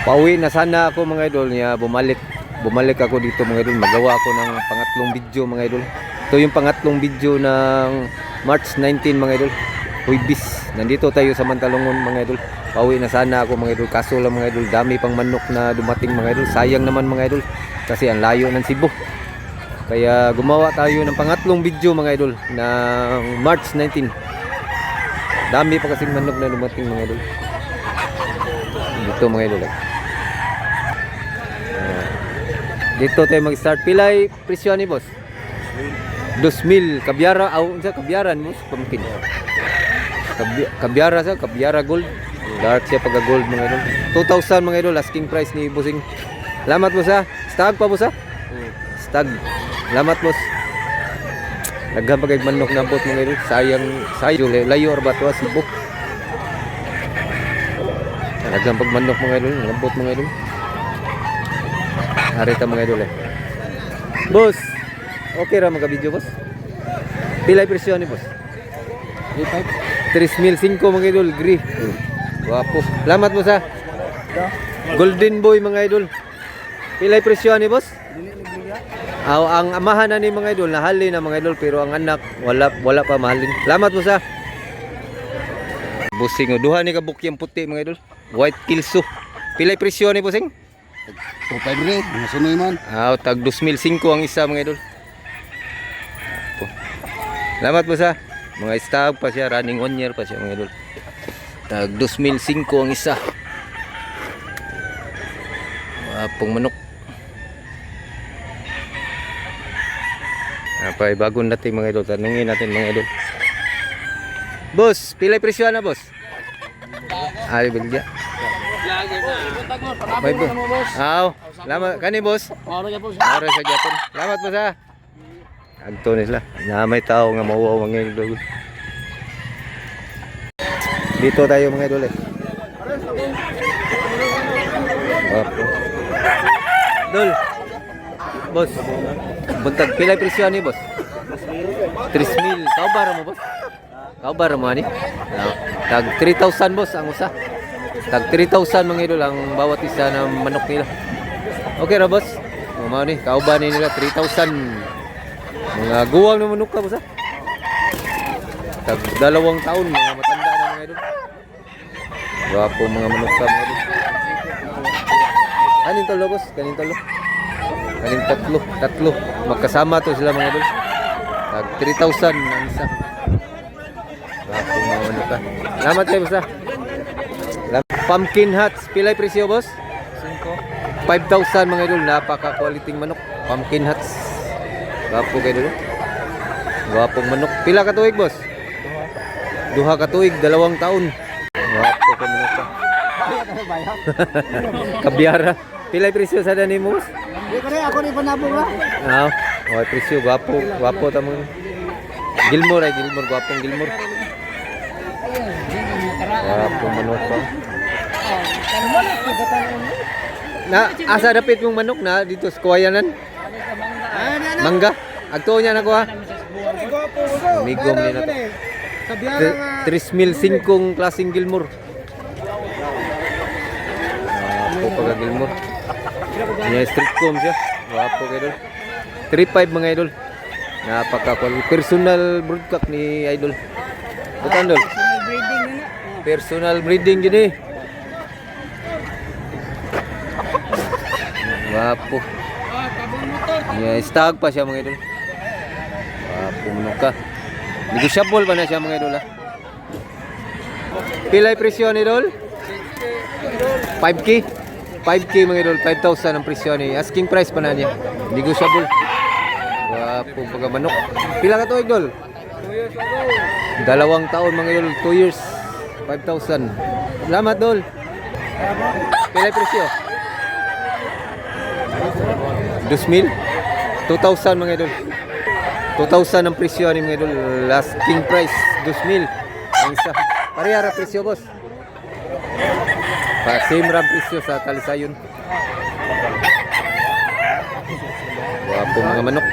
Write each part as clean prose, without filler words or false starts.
Pauwi na sana ako mga idol niya, bumalik ako dito mga idol, magawa ako ng pangatlong video mga idol. Ito yung pangatlong video ng March 19 mga idol. Huwibis, nandito tayo sa Mantalongon mga idol. Pauwi na sana ako mga idol, kaso lang mga idol, dami pang manok na dumating mga idol. Sayang naman mga idol, kasi ang layo ng Cebu. Kaya gumawa tayo ng pangatlong video mga idol ng March 19. Dami pa kasing manok na dumating mga idol. Dito mga idol. Dito tayo mag-start. Pilay presyo ni boss? 2,000 kabyara. Sa kabyaran mo pamkin. Kabyara sa kabyara gold. Dark siya pagka gold mga idol. 2,000 mga idol asking price ni bossing. Salamat boss ha. Stag pa boss ha. Stag. Salamat boss. Daghang pagay manok na bot mga idol. Sayang layo or bato Cebu. Daghang pag manok mga idol, ngabot mga idol. Harita mga idol Boss, okay ra mga video boss? Pilay presyo ni boss? 3,500 mga idol, gri. Wapo. Salamat boss ha. Golden boy mga idol. Pilay presyo ni boss? Ang amahan na ni mga idol, nahali na mga idol, pero ang anak wala pa mahalin. Salamat boss ha. Busing duha ni kabuk yang puti mga idol. White kilso. Pilay presyo ni bossing? 2,500 rin, masunoy man. Tag 2,005 ang isa mga idol. Salamat po sa mga stag pa siya, running 1 year pa siya mga idol. Tag 2,005 ang isa. Wapong manok. Apay bagong natin mga idol, tanungin natin mga idol. Boss, pilay presyo na boss? Ay bilya. May po. Salamat kani boss. Oro sa Japon. Salamat po sa. Agto nila. Na may tao nga mauwaw mga idol. Dito tayo mga idol Dol. Boss. Buntag pilay presyo ni boss? 3,000. Kaubar mo boss? Kaubar mo ani? Tag 3,000 boss ang usa. Tag 3,000 mga idol ang bawat isa ng manok nila. Okay ra boss? Mao ni kauban ni nila 3,000. Mga guwang na manok ka boss ha. Tag 2 taon mga matanda na mga idol. Gwapo mga manok ka mga idol. Kanin tolo boss, kanin tolo. Kanin tatlo. Magkasama to sila mga idol. Tag 3,000 ang isa. Gwapo mga manok ka. Salamat kayo boss ha. Pumpkin hats, pilay presyo boss? 5,000 mga idol, napaka-quality manok. Pumpkin hats. Gwapo kayo dito. Gwapong manok. Pila ka tuig boss? Duha ka tuig, 2 taon. Gwapo ka manok ka. Kabyara. Pilay presyo sa dani mo boss? Ako ni panabong ra. Presyo, gwapo tamang. Gilmore, gwapong Gilmore. Gwapong manok ka. Asa dapit mong manok na dito sa Kuwayanan? Mangga. Agto niya na ko ha. Migom ni na to. 3,005 klaseng Gilmore. Wapo pagka Gilmore. Niya street comb siya. Wapo kayo idol. 3,500 mga idol. Napaka-quality. Personal broodcock ni idol. Bukan idol? Personal breeding gini. Wapo. Stag pa siya mga idol. Wapo manok ka. Negosyable pa na siya mga idol ha. Pilay presyo ni idol? 5K? 5K mga idol, 5,000 ang presyo ni. Asking price pa na niya. Negosyable. Wapo pagka manok. Pila ka to idol? 2 taon mga idol, 2 years. 5,000. Salamat dol. Pilay presyo? 2,000? 2,000 mga idol. 2,000 ang presyo ni mga idol. Last king price 2,000 ang isa. Parehara presyo boss. Same ram presyo sa Talisayon. Wapo mga manok.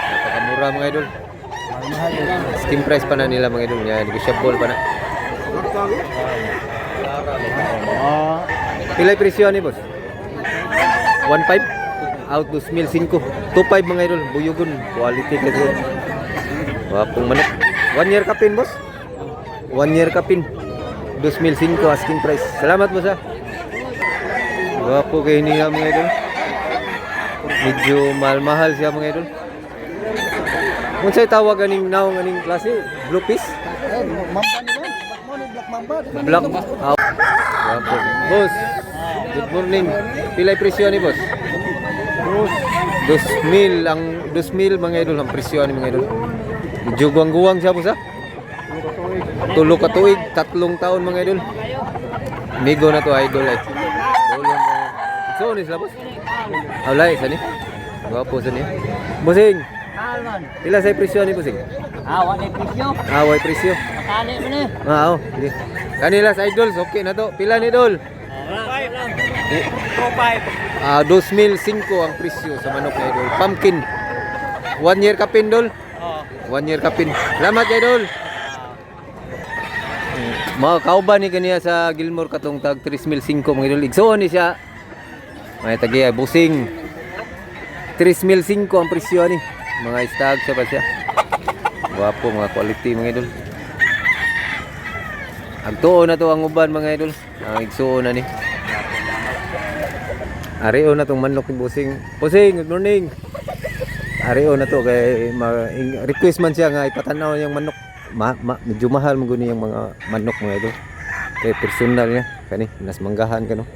Napakamura mga idol. Skim price pa na nila mga idol. Negosyable pa na. Pilay presyo ni boss? 1.5 out 2,005. 2.5 mga idol, buyugon, quality kasi. Wapong manok. 1 year kapin boss. 1 year kapin. 2,005 asking price. Salamat boss ha. Wapo kayo niya mga idol. Medyo mahal-mahal siya mga idol. Kung sa'y tawag aning naong aning klase, blue fish. Mamba ni ba? Black mamba. Black. Wapo. Boss, good morning. Pilay presyo ni boss? 2,000 ang 2,000 mga idol ang presyo ni mga idol. Medyo guwang-guwang siya boss ha. Tulo ka tuig, 3 taon mga idol. Migo na to idol ay. Dolong so ni sila boss. Alay sa ni. Guwapo sa ni. Bossing. Pila sa presyo ni bossing? Wala presyo. Way presyo. Makali mo na. Oo. Sige. Kanila sa idols okay na to. Pila ni idol? 2,005 ang presyo sa manok na idol. Pumpkin. 1 year kapin dol. 1 year kapin. Salamat idol. Mga kauban ni kaniya sa Gilmore katong tag 3,005 mga idol. Igsoon ni siya. May tagiya busing. 3,005 ang presyo ni. Mga stag siya pa siya. Wapo mga quality mga idol. Agtuon na to ang uban mga idol. Ang igsuon na ni. Areo na tong manok ni Busing. Busing, good morning. Areo na to kay request man siya nga ipatanaw yung manok. Medyo mahal mo guni yung mga manok mga idol. Kay personal niya kani nas manggahan kano.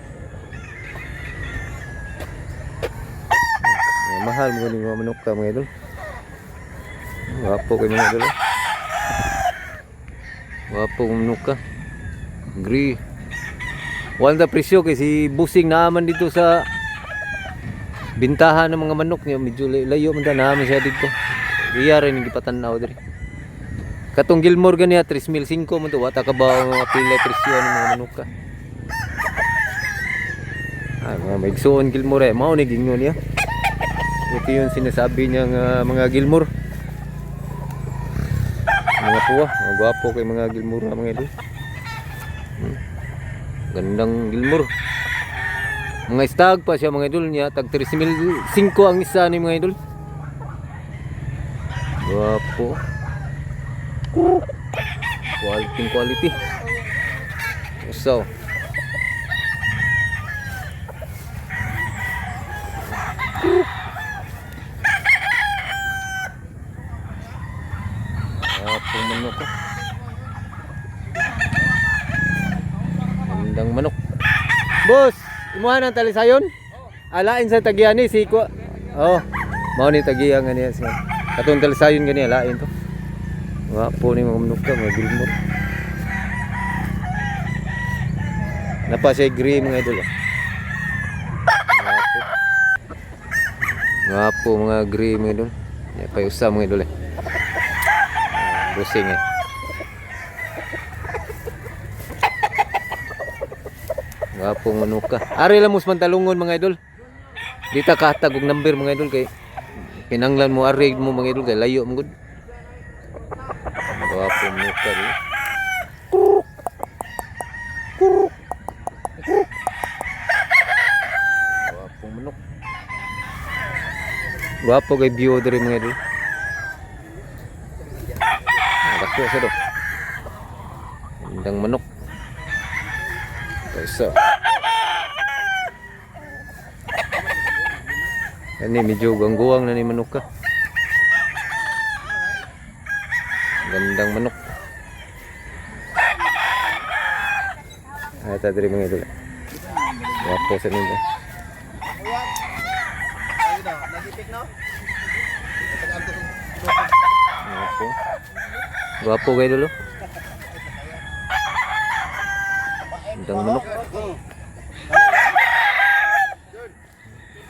Mahal mo guni yung mga manok ka mga idol. Wapo kay mga idol. Wapo manok ka. Agree. Wala presyo kay si Busing naaman dito sa bintahan ng mga manok niya. Medyo layo man naman siya dito. Iya rin yung gipatanaw diri. Katong Gilmore ganiya 3,005 man to. Wata ka ba ang mga pilay presyo ng mga manok ka? Mga maigsoon Gilmore mao ni gingon niya. Ito yung sinasabi niyang mga Gilmore. Mga puwa, mga gwapo kay mga Gilmore mga idol. Gandang Gilmore. Mga stag pa siya mga idol niya. Tag 3,005 ang isa ni mga idol. Gwapo. Quality. So. Gwapong manok ko. Gandang manok. Boss, imuha ng talisayon? Alain sa tagiyan ni si ko. Oh, mao ni tagiyan ganiya siya. Katong talisayon ganiya alain to. Wapo ni mga manok ka, mga Gilmore. Napa siya gray mga idol. Wapo mga gray mga idol. Ya pa usa mga idol. Busing eh. Wapong manok ka. Ari lang mo mantalungon mga idol. Di ta kahatag og number mga idol kay kinanglan mo ari mo mga idol kay layo mo gud. Wapong manok ka rin. Wapong manok. Wapo kay view diri mga idol. Dako sa do. Indang manok. So. Ini medyo gangguang na ni manok ka. Gandang manok. Ata diri mga idol. Wapo sa nila. Wapo. Wapo kayo dulu. Gandang manok.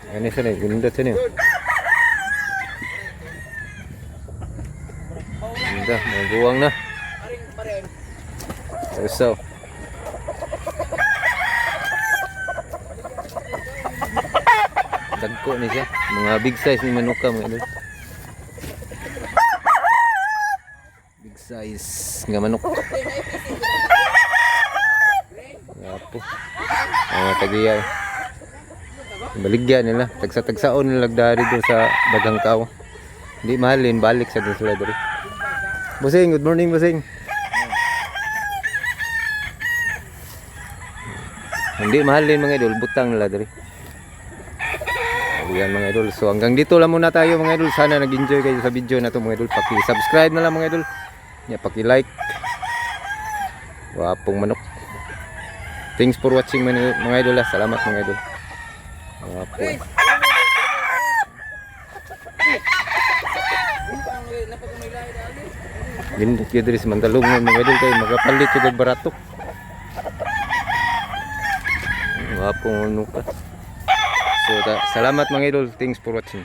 Ini sana, ganda sana. Ganda, maguwang na. So. Dagko ni siya. Mga big size ni manok ka mga idol. Big size nga manok. Apo. Mga tagiya. Baligyan nila. Tagsa-tagsaon nila dari do sa daghang tao. Hindi mahalin, balik sa doon sila dari. Bossing, good morning, bossing. Hindi mahalin mga idol, butang nila dari. Ayan mga idol. So hanggang dito lang muna tayo mga idol. Sana nag-enjoy kayo sa video na to mga idol. Paki-subscribe na lang mga idol. Paki-like. Wapong manok. Thanks for watching mga idol. Salamat mga idol. Wapong. Gindot yun diri sa Mandalungan mga idol kayo magapalit yung barato. Wapong manok. So salamat mga idol. Thanks for watching.